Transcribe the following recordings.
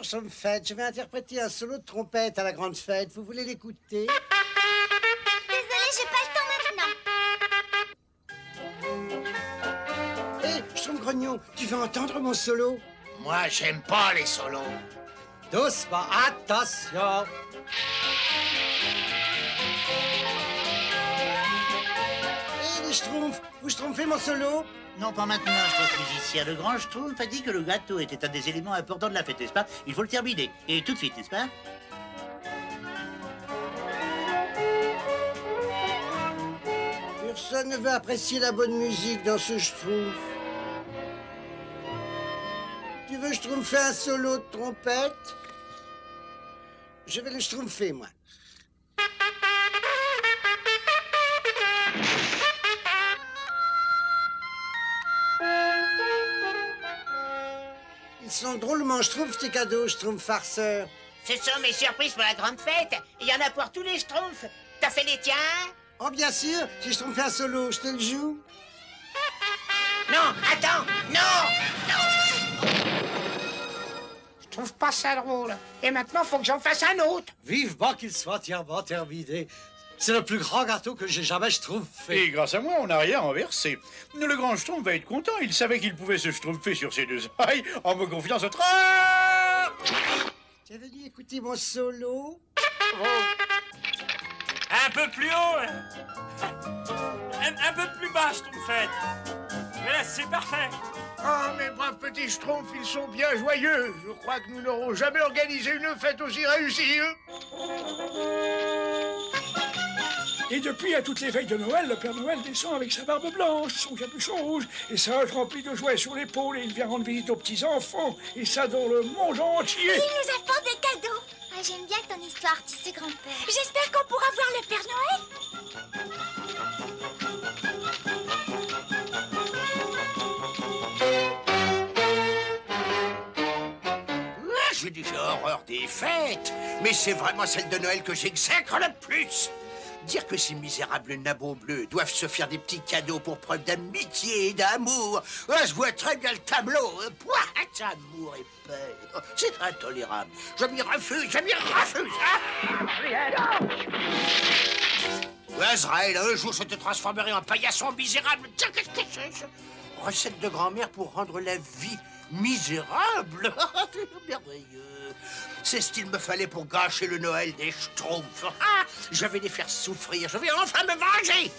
Schtroumpfette. Je vais interpréter un solo de trompette à la grande fête. Vous voulez l'écouter? Désolée, j'ai pas le temps maintenant. Hé, Schtroumpf-Grognon, tu veux entendre mon solo? Moi, j'aime pas les solos. Doucement, attention. Hé, les Schtroumpfs, vous schtroumpfez mon solo? Non, pas maintenant, Schtroumpf musicien. Le grand Schtroumpf a dit que le gâteau était un des éléments importants de la fête, n'est-ce pas? Il faut le terminer. Et tout de suite, n'est-ce pas? Personne ne veut apprécier la bonne musique dans ce Schtroumpf. Tu veux schtroumpfer un solo de trompette? Je vais le schtroumpfer, moi. Ils sont drôlement schtroumpfs, tes cadeaux, schtroumpf farceurs. Ce sont mes surprises pour la grande fête. Il y en a pour tous les schtroumpfs. T'as fait les tiens? Oh, bien sûr, si je schtroumpfé un solo, je te le joue. Non, attends, non, non. Je trouve pas ça drôle. Et maintenant, faut que j'en fasse un autre. Vivement qu'il soit entièrement terminé. C'est le plus grand gâteau que j'ai jamais schtroumpfé. Et grâce à moi, on n'a rien renversé. Le grand Schtroumpf va être content. Il savait qu'il pouvait se schtroumpfer sur ses deux oreilles en me confiant ce train. Tu es venu écouter mon solo? Un peu plus haut. Un peu plus bas, Schtroumpfette. Mais là, c'est parfait. Oh, mes braves petits Schtroumpfs, ils sont bien joyeux. Je crois que nous n'aurons jamais organisé une fête aussi réussie. Et depuis, à toutes les veilles de Noël, le Père Noël descend avec sa barbe blanche, son capuchon rouge et sa hache remplie de jouets sur l'épaule, et il vient rendre visite aux petits-enfants, et ça dans le monde entier. Il nous apporte des cadeaux. Ah, j'aime bien ton histoire, tu sais, grand-père. J'espère qu'on pourra voir le Père Noël. J'ai déjà horreur des fêtes, mais c'est vraiment celle de Noël que j'exècre le plus. Dire que ces misérables nabots bleus doivent se faire des petits cadeaux pour preuve d'amitié et d'amour. Je vois très bien le tableau. Amour et paix. C'est intolérable. Je m'y refuse, Azraël, un jour je te transformerai en paillasson misérable. Tiens, qu'est-ce que c'est? Recette de grand-mère pour rendre la vie misérable. C'est merveilleux. C'est ce qu'il me fallait pour gâcher le Noël des Schtroumpfs. Je vais les faire souffrir. Je vais enfin me venger.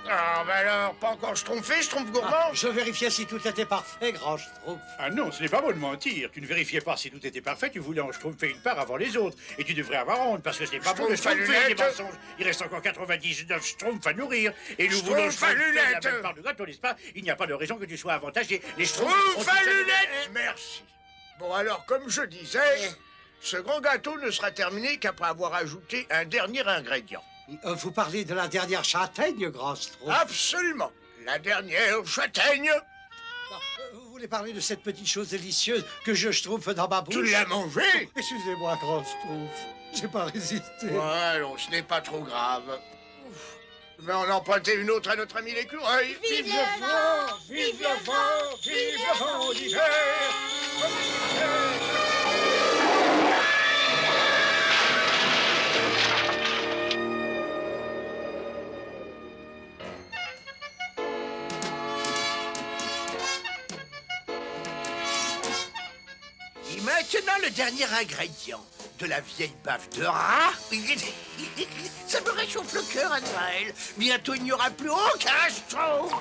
Ah, ben alors, pas encore schtroumpfé, Schtroumpf gourmand? Je vérifiais si tout était parfait, grand Schtroumpf. Ah non, ce n'est pas bon de mentir. Tu ne vérifiais pas si tout était parfait, tu voulais en schtroumpfer une part avant les autres. Et tu devrais avoir honte, parce que ce n'est pas bon de Schtroumpf à schtroumpfer des lunettes. mensonges. Il reste encore 99 schtroumpfs à nourrir. Et nous voulons Schtroumpf à schtroumpfer la lunettes. même part de gâteau, n'est-ce pas? Il n'y a pas de raison que tu sois avantagé. Les schtroumpfs ont Schtroumpf à tous lunettes. Merci. Bon, alors, comme je disais, ce grand gâteau ne sera terminé qu'après avoir ajouté un dernier ingrédient. Vous parlez de la dernière châtaigne, grand Schtroumpf? Absolument. La dernière châtaigne. Non, vous voulez parler de cette petite chose délicieuse que je schtroumpfe dans ma bouche? Tu l'as mangée? Excusez-moi, grand Schtroumpf. J'ai pas résisté. Ouais, alors, ce n'est pas trop grave. Je vais en emprunter une autre à notre ami l'écureuil. Vive le vent, vive le vent, vive le vent d'hiver. Et maintenant, le dernier ingrédient. De la vieille bave de rat. Ça me réchauffe le cœur, Azraël. Bientôt, il n'y aura plus aucun Schtroumpf.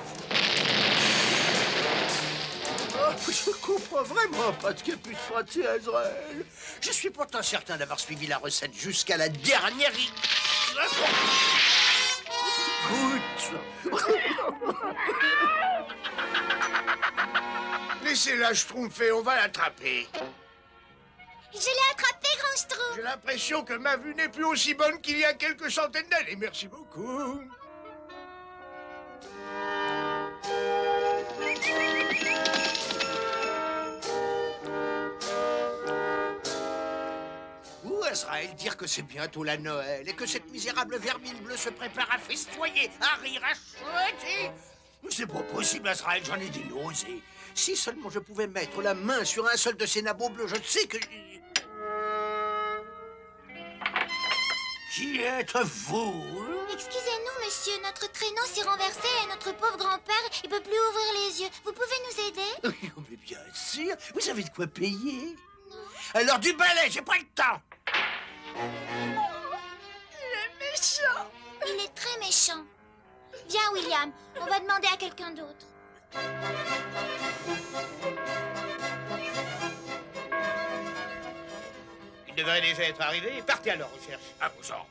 Oh, je comprends vraiment pas ce qui a pu se passer, Azraël. Je suis pourtant certain d'avoir suivi la recette jusqu'à la dernière... Goûte. Laissez-la schtroumpfer, on va l'attraper. Je l'ai attrapé, grand Schtroumpf. J'ai l'impression que ma vue n'est plus aussi bonne qu'il y a quelques centaines d'années. Merci beaucoup. Azraël dire que c'est bientôt la Noël et que cette misérable vermine bleue se prépare à festoyer, à rire, à chouetter. C'est pas possible, Azraël, j'en ai des nausées. Si seulement je pouvais mettre la main sur un seul de ces nabots bleus, je sais que... Qui êtes-vous? Excusez-nous, monsieur, notre traîneau s'est renversé et notre pauvre grand-père, il peut plus ouvrir les yeux. Vous pouvez nous aider? Oh, mais bien sûr, vous avez de quoi payer? Non. Alors du balai, j'ai pas le temps. Il est méchant. Il est très méchant. Viens, William, on va demander à quelqu'un d'autre. Il devrait déjà être arrivé. Partez à leur recherche. À vos ordres.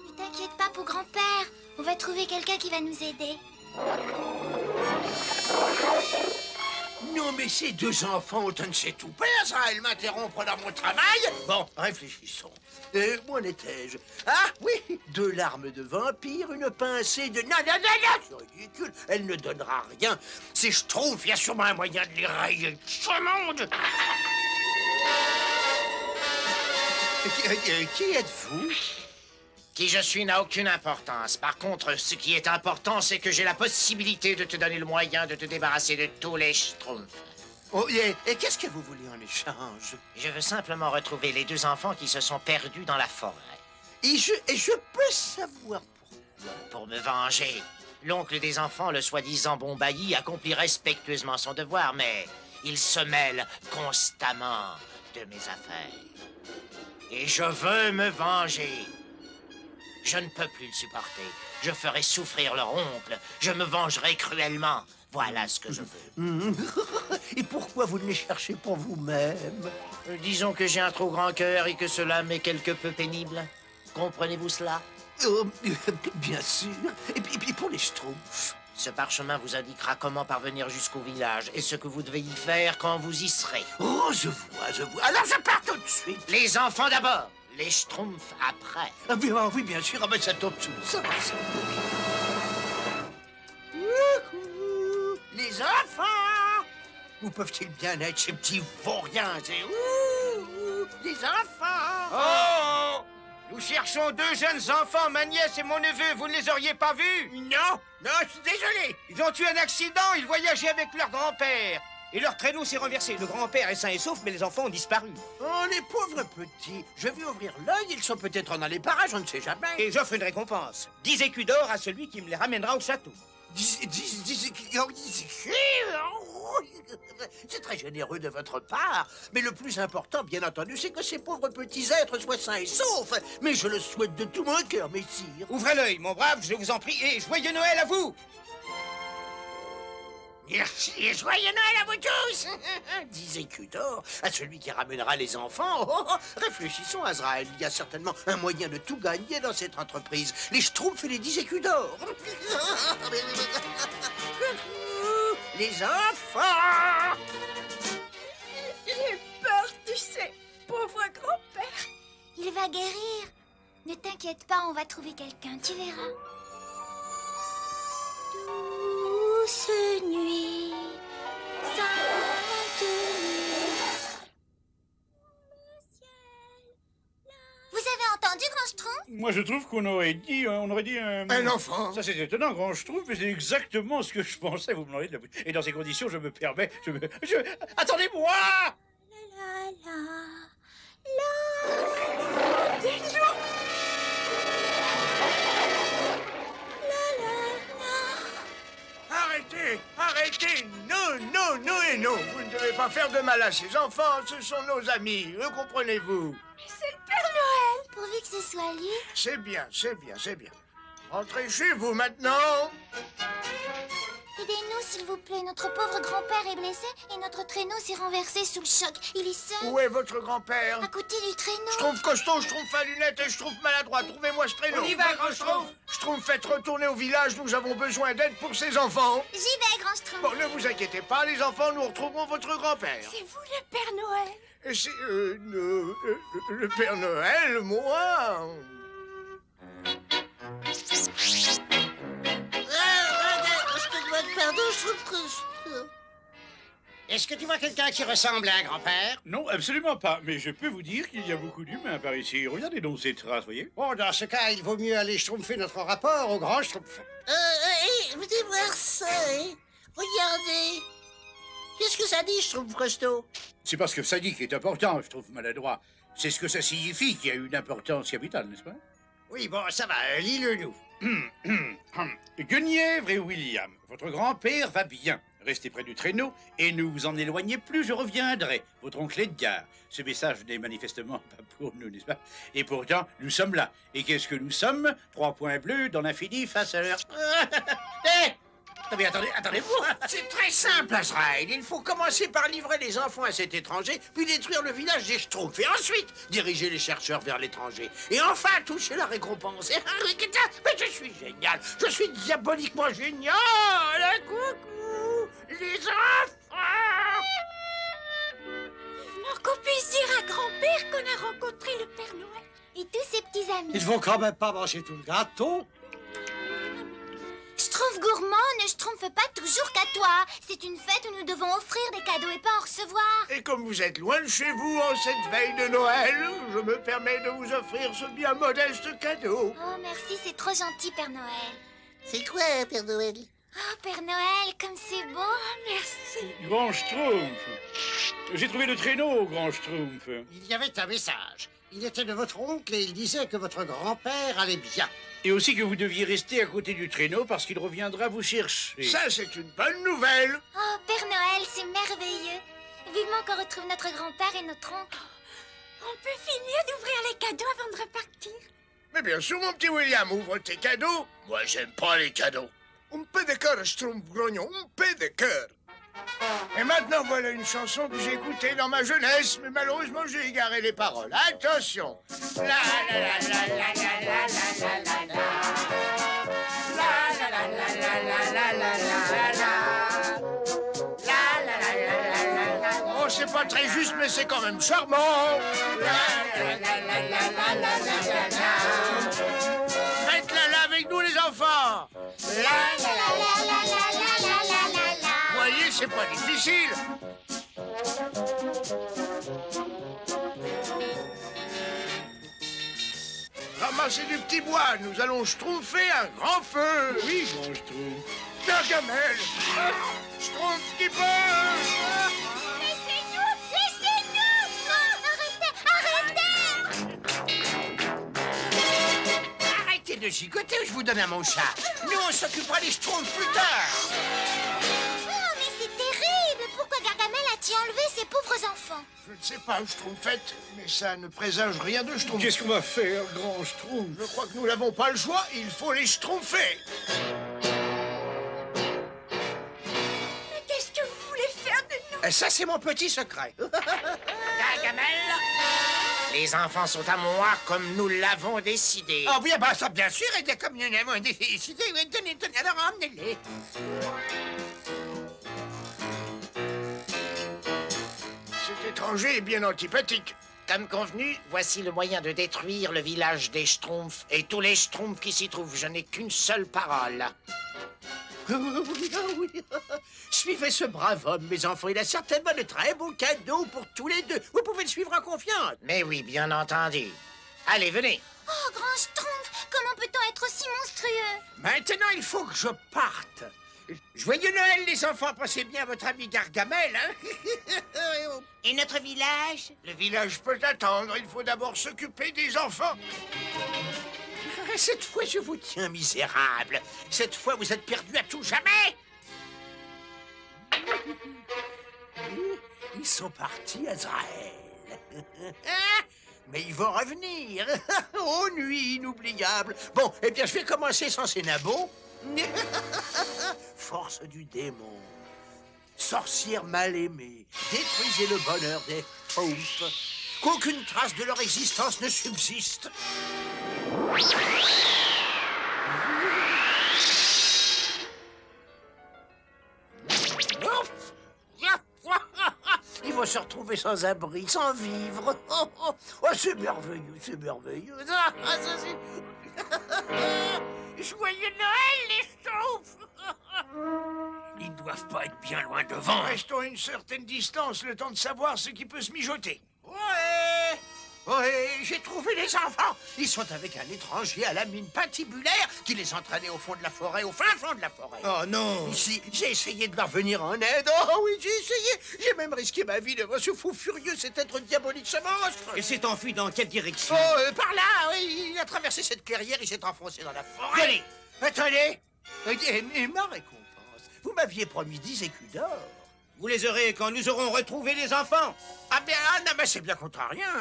Ne t'inquiète pas pour grand-père. On va trouver quelqu'un qui va nous aider. Non, mais ces deux enfants ont un de ces toupets, Azraël, m'interrompre dans mon travail. Bon, réfléchissons. Où en étais-je? Ah, oui, 2 larmes de vampire, une pincée de... Non, c'est ridicule, elle ne donnera rien. Si je trouve, il y a sûrement un moyen de les rayer de ce monde. Qui êtes-vous? Qui je suis n'a aucune importance. Par contre, ce qui est important, c'est que j'ai la possibilité de te donner le moyen de te débarrasser de tous les schtroumpfs. Oh, et qu'est-ce que vous voulez en échange? Je veux simplement retrouver les 2 enfants qui se sont perdus dans la forêt. Et je peux savoir pourquoi? Pour me venger. L'oncle des enfants, le soi-disant bon bailli, accomplit respectueusement son devoir, mais il se mêle constamment de mes affaires. Et je veux me venger. Je ne peux plus le supporter. Je ferai souffrir leur oncle. Je me vengerai cruellement. Voilà ce que je veux. Et pourquoi vous ne les cherchez pour vous-même? Disons que j'ai un trop grand cœur et que cela m'est quelque peu pénible. Comprenez-vous cela? Bien sûr. Et puis pour les schtroumpfs. Ce parchemin vous indiquera comment parvenir jusqu'au village et ce que vous devez y faire quand vous y serez. Oh, je vois. Alors je pars tout de suite. Les enfants d'abord, les schtroumpfs après. Ah, oui, bien sûr. Ah, ben, ça tombe sous le sens. Les enfants! Où peuvent-ils bien être, ces petits vauriens? Les enfants! Oh! Nous cherchons 2 jeunes enfants, ma nièce et mon neveu. Vous ne les auriez pas vus? Non, je suis désolé. Ils ont eu un accident. Ils voyageaient avec leur grand-père. Et leur traîneau s'est renversé. Le grand-père est sain et sauf, mais les enfants ont disparu. Oh, les pauvres petits. Je vais ouvrir l'œil. Ils sont peut-être dans les parages, on ne sait jamais. Et j'offre une récompense. 10 écus d'or à celui qui me les ramènera au château. C'est très généreux de votre part. Mais le plus important, bien entendu, c'est que ces pauvres petits êtres soient sains et saufs. Mais je le souhaite de tout mon cœur, messire. Ouvrez l'œil, mon brave, je vous en prie, et joyeux Noël à vous! Merci et joyeux Noël à vous tous. 10 écus d'or à celui qui ramènera les enfants. Réfléchissons, Azraël. Il y a certainement un moyen de tout gagner dans cette entreprise. Les schtroumpfs et les 10 écus d'or. Les enfants. J'ai peur, tu sais, pauvre grand-père. Il va guérir. Ne t'inquiète pas, on va trouver quelqu'un, tu verras. Douce nuit, sainte nuit. Vous avez entendu, Grand Schtroumpf? Moi, je trouve qu'on aurait dit Un enfant. Ça, c'est étonnant, Grand Schtroumpf, mais c'est exactement ce que je pensais. Vous me l'enlevez de la bouche. Et dans ces conditions, je me permets... Attendez-moi! La la la. Des jours. Arrêtez. Non et non. Vous ne devez pas faire de mal à ces enfants. Ce sont nos amis. Le comprenez-vous? Mais c'est le Père Noël. Pourvu que ce soit lui. C'est bien. Rentrez chez vous maintenant. Aidez-nous, s'il vous plaît. Notre pauvre grand-père est blessé et notre traîneau s'est renversé sous le choc. Il est seul. Où est votre grand-père? À côté du traîneau. Je trouve costaud, je trouve à lunettes et je trouve maladroit. Trouvez-moi ce traîneau. On y va, Grand Schtroumpf. Je trouve faites retourner au village. Nous avons besoin d'aide pour ces enfants. J'y vais, Grand Schtroumpf. Bon, ne vous inquiétez pas, les enfants, nous retrouverons votre grand-père. C'est vous le Père Noël. Et c'est... le Père Noël, moi. Je te demande pardon, je trouve que... Est-ce que tu vois quelqu'un qui ressemble à un grand-père? Non, absolument pas. Mais je peux vous dire qu'il y a beaucoup d'humains par ici. Regardez donc ces traces, voyez. Bon, dans ce cas, il vaut mieux aller schtroumpfer notre rapport au grand schtroumpf. Venez voir ça, hein. Regardez. Qu'est-ce que ça dit, je trouve, Presto? C'est parce que ça dit qui est important, je trouve maladroit. C'est ce que ça signifie qui a une importance capitale, n'est-ce pas? Oui, bon, ça va, lis-le-nous. Guenièvre et William, votre grand-père va bien. Restez près du traîneau et ne vous en éloignez plus, je reviendrai. Votre oncle Edgar. Ce message n'est manifestement pas pour nous, n'est-ce pas? Et pourtant, nous sommes là. Et qu'est-ce que nous sommes? 3 points bleus dans l'infini face à leur... Hé! Mais attendez-vous! C'est très simple, Azrael. Il faut commencer par livrer les enfants à cet étranger, puis détruire le village des Schtroumpfs, et ensuite diriger les chercheurs vers l'étranger. Et enfin toucher la récompense. Mais je suis génial! Je suis diaboliquement génial! Coucou! Les enfants! Alors qu'on puisse dire à grand-père qu'on a rencontré le Père Noël. Et tous ses petits amis. Ils vont quand même pas manger tout le gâteau. Schtroumpf gourmand ne schtroumpfe pas toujours qu'à toi. C'est une fête où nous devons offrir des cadeaux et pas en recevoir. Et comme vous êtes loin de chez vous en cette veille de Noël, je me permets de vous offrir ce bien modeste cadeau. Oh, merci, c'est trop gentil, Père Noël. C'est quoi, Père Noël? Oh, Père Noël, comme c'est beau. Oh, merci. Grand Schtroumpf. J'ai trouvé le traîneau, Grand Schtroumpf. Il y avait un message. Il était de votre oncle et il disait que votre grand-père allait bien. Et aussi que vous deviez rester à côté du traîneau parce qu'il reviendra vous chercher. Ça, c'est une bonne nouvelle. Oh, Père Noël, c'est merveilleux. Vivement qu'on retrouve notre grand-père et notre oncle. On peut finir d'ouvrir les cadeaux avant de repartir. Mais bien sûr, mon petit William, ouvre tes cadeaux. Moi, j'aime pas les cadeaux. Un peu de cœur, Schtroumpf grognon, un peu de cœur. Et maintenant, voilà une chanson que j'ai écoutée dans ma jeunesse, mais malheureusement, j'ai égaré les paroles. Attention. La la la la la la la la la la. La la la la la la la la la la. La la la la la la la. Oh, c'est pas très juste, mais c'est quand même charmant. La la la la la la la la la. Faites-la là avec nous, les enfants. La la la la la la la la la la. Voyez, c'est pas difficile. Ramassez du petit bois, nous allons schtroumpfer un grand feu. Oui, Grand Schtroumpf. Gargamel, Schtroumpf qui peut. Laissez-nous! Laissez-nous! Non, arrêtez! Arrêtez de gigoter ou je vous donne à mon chat. Nous, on s'occupera des Schtroumpfs plus tard. Oh, mais c'est terrible! Pourquoi Gargamel a-t-il enlevé ces pauvres enfants? Je ne sais pas, Schtroumpfette, mais ça ne présage rien de Schtroumpf. Qu'est-ce qu'on va faire, Grand Schtroumpf? Je crois que nous n'avons pas le choix, il faut les schtroumpfer. Mais qu'est-ce que vous voulez faire de nous? Ça, c'est mon petit secret. Gargamel, les enfants sont à moi comme nous l'avons décidé. Ah oui, bah ça, bien sûr, et comme nous l'avons décidé, tenez, alors emmenez-les. Cet étranger est bien antipathique. Comme convenu, voici le moyen de détruire le village des Schtroumpfs et tous les Schtroumpfs qui s'y trouvent. Je n'ai qu'une seule parole. Oui. Suivez ce brave homme, mes enfants. Il a certainement de très beaux cadeaux pour tous les deux. Vous pouvez le suivre en confiance. Mais oui, bien entendu. Allez, venez. Oh, grand Schtroumpf, comment peut-on être aussi monstrueux? Maintenant, il faut que je parte. Joyeux Noël, les enfants. Passez bien votre ami Gargamel, hein? Et notre village? Le village peut attendre, il faut d'abord s'occuper des enfants. Cette fois, je vous tiens misérable. Cette fois, vous êtes perdu à tout jamais. Ils sont partis, Azrael. Mais ils vont revenir. Oh, nuit inoubliable. Bon, eh bien, je vais commencer sans ces nabots. Force du démon. Sorcière mal aimée. Détruisez le bonheur des Schtroumpfs. Qu'aucune trace de leur existence ne subsiste. Ils vont se retrouver sans abri, sans vivre. Oh, c'est merveilleux, c'est merveilleux. Joyeux Noël, les Schtroumpfs. Ils doivent doivent pas être bien loin devant. Restons à une certaine distance, le temps de savoir ce qui peut se mijoter. Ouais, ouais, j'ai trouvé les enfants. Ils sont avec un étranger à la mine patibulaire qui les entraînait au fond de la forêt, au fin fond de la forêt. Oh non! Ici, j'ai essayé de leur venir en aide. Oh oui, j'ai essayé. J'ai même risqué ma vie devant ce fou furieux, cet être diabolique, ce monstre. Et s'est enfui dans quelle direction? Oh, par là, oui. Il a traversé cette clairière, il s'est enfoncé dans la forêt. Allez. Attendez. Et ma récompense? Vous m'aviez promis 10 écus d'or. Vous les aurez quand nous aurons retrouvé les enfants. Ah bien, non, mais c'est bien contre rien.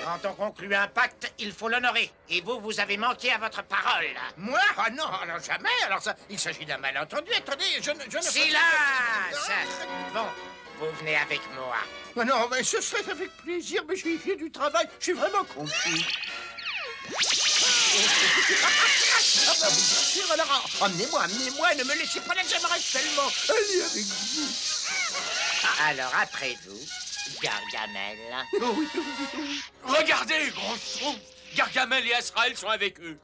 Quand on conclut un pacte, il faut l'honorer. Et vous, vous avez manqué à votre parole. Moi? Ah non, alors jamais. Alors ça, il s'agit d'un malentendu. Attendez, je ne... Silence! Bon, vous venez avec moi. Ah non, mais ce serait avec plaisir, mais j'ai du travail. Je suis vraiment confus. Ah bah oui, bien sûr, alors emmenez-moi, ne me laissez pas là, j'aimerais tellement aller avec vous. Alors, après vous, Gargamel. Oh oui. Regardez, grand Schtroumpf. Gargamel et Azrael sont avec eux.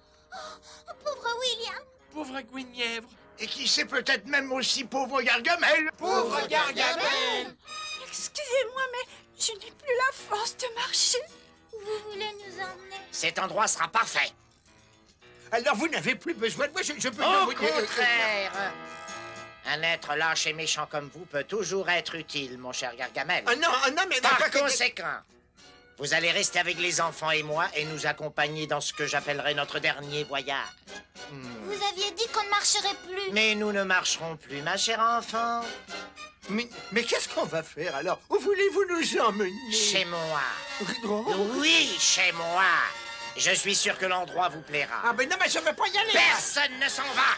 Pauvre William. Pauvre Guenièvre. Et qui sait peut-être même aussi pauvre Gargamel. Pauvre Gargamel. Excusez-moi, mais je n'ai plus la force de marcher. Où vous voulez nous emmener? Cet endroit sera parfait. Alors vous n'avez plus besoin de moi, je peux Au vous contraire. Un être lâche et méchant comme vous peut toujours être utile, mon cher Gargamel. Ah non, mais... Par conséquent, vous allez rester avec les enfants et moi et nous accompagner dans ce que j'appellerai notre dernier voyage. Vous aviez dit qu'on ne marcherait plus. Mais nous ne marcherons plus, ma chère enfant. Mais qu'est-ce qu'on va faire alors? Où voulez-vous nous emmener? Chez moi. Oh. Oui, chez moi. Je suis sûr que l'endroit vous plaira. Ah mais non, mais je ne veux pas y aller. Personne ne s'en va.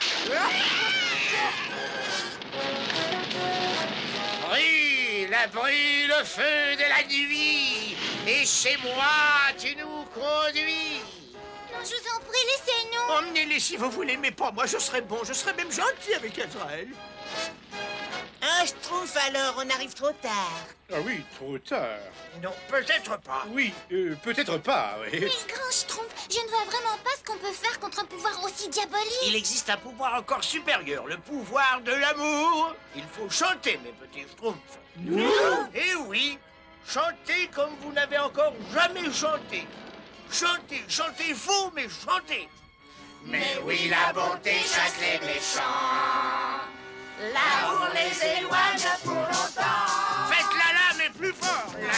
Brille le feu de la nuit. Et chez moi, tu nous conduis. Non, je vous en prie, laissez-nous. Emmenez-les si vous voulez, mais pas moi, je serai bon, je serai même gentil avec Azrael. Un Schtroumpf alors, on arrive trop tard. Ah oui, trop tard. Non, peut-être pas. Oui, peut-être pas, oui. Mais grand Schtroumpf, je ne vois vraiment pas ce qu'on peut faire contre un pouvoir aussi diabolique. Il existe un pouvoir encore supérieur, le pouvoir de l'amour. Il faut chanter, mes petits Schtroumpfs. Nous? Eh oui, chantez comme vous n'avez encore jamais chanté. Chantez, chantez faux, mais chantez. Mais oui, la bonté chasse les méchants. L'amour les éloigne pour longtemps. Faites-la là, mais plus fort. La,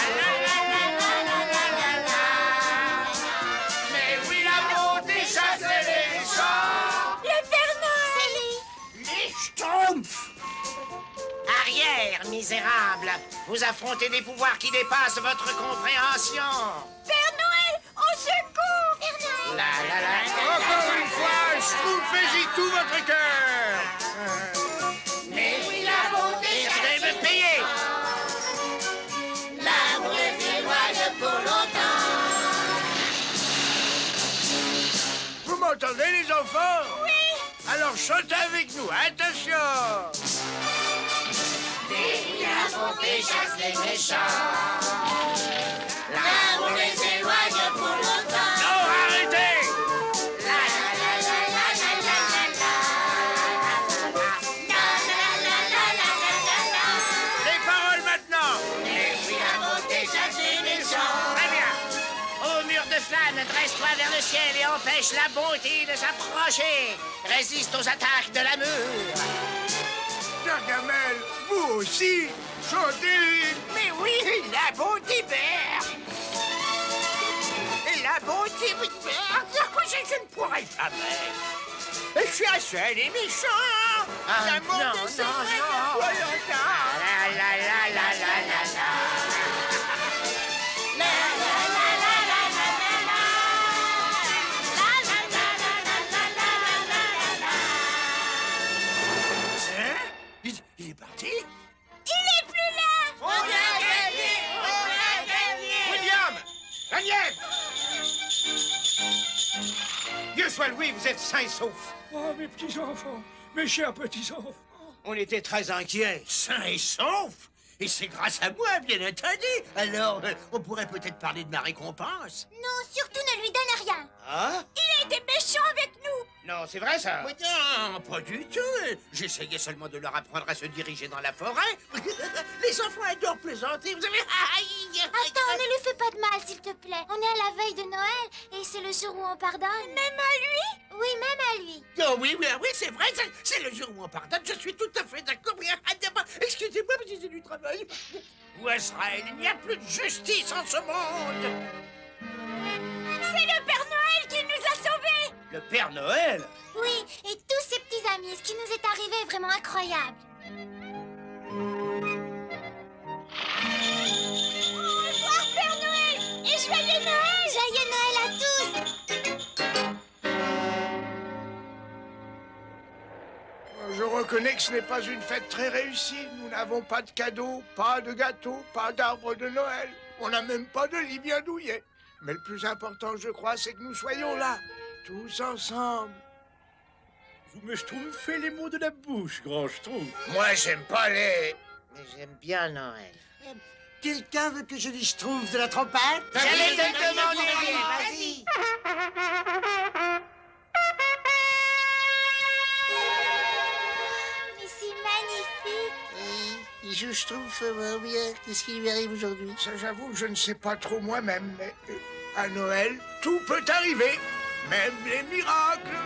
Mais oui, la bonté chasse les méchants. Le Père Noël. Les Schtroumpfs. Arrière, misérable. Vous affrontez des pouvoirs qui dépassent votre compréhension. Père Noël, au secours. Père Noël. Encore une fois, Schtroumpfez-y tout votre cœur. Mais oui, la bonté chasse les me payer. L'amour les éloigne pour longtemps. Vous m'entendez, les enfants? Oui. Alors chantez avec nous, attention. Mais oui, la bonté chasse les méchants. L'amour les éloigne pour longtemps. Non, arrêtez. Les paroles maintenant. Mais oui, la bonté chasse les méchants. Très bien. Ô mur de flamme, dresse-toi vers le ciel et empêche la bonté de s'approcher. Résiste aux attaques de l'amour. Gargamel, vous aussi, chantez. Mais oui, la bonté perd. La bonté vous perd. Je ne pourrai jamais. Je suis un seul et méchant. Ah, L'amour non, ne se non, fait non. pas longtemps. Hein? Il est parti? Il est plus là. On a gagné! On a gagné! William! Daniel! Dieu soit loué, vous êtes sains et saufs. Oh, mes petits-enfants, mes chers petits-enfants. On était très inquiets. Sains et saufs? Et c'est grâce à moi, bien entendu. Alors, on pourrait peut-être parler de ma récompense. Non, surtout ne lui donne rien. Hein? Il a été méchant avec nous. maintenant, c'est vrai ça? Mais non, pas du tout. J'essayais seulement de leur apprendre à se diriger dans la forêt. Les enfants adorent plaisanter, vous avez... Attends, ne lui fais pas de mal, s'il te plaît. On est à la veille de Noël, et c'est le jour où on pardonne. Même à lui? Oui, même à lui. Oh oui, c'est vrai, c'est le jour où on pardonne, je suis tout à fait d'accord. Excusez-moi, mais c'est du travail. Où Azraël, il n'y a plus de justice en ce monde. C'est le Père Noël qui nous a sauvés! Le Père Noël? Oui, et tous ses petits amis. Ce qui nous est arrivé est vraiment incroyable. Au revoir, Père Noël! Et joyeux Noël! Joyeux Noël à tous! Je reconnais que ce n'est pas une fête très réussie. Nous n'avons pas de cadeaux, pas de gâteaux, pas d'arbre de Noël. On n'a même pas de lit bien douillet. Mais le plus important, je crois, c'est que nous soyons là, tous ensemble. Vous me schtroumpfez les mots de la bouche, grand schtroumpf. Moi, j'aime pas les... Mais j'aime bien Noël. Quelqu'un veut que je lui trouve de la trompette? J'allais te le demander, vas-y. Mais c'est magnifique! Je trouve vraiment bien. Qu'est-ce qui lui arrive aujourd'hui? Ça, j'avoue que je ne sais pas trop moi-même, mais à Noël, tout peut arriver, même les miracles.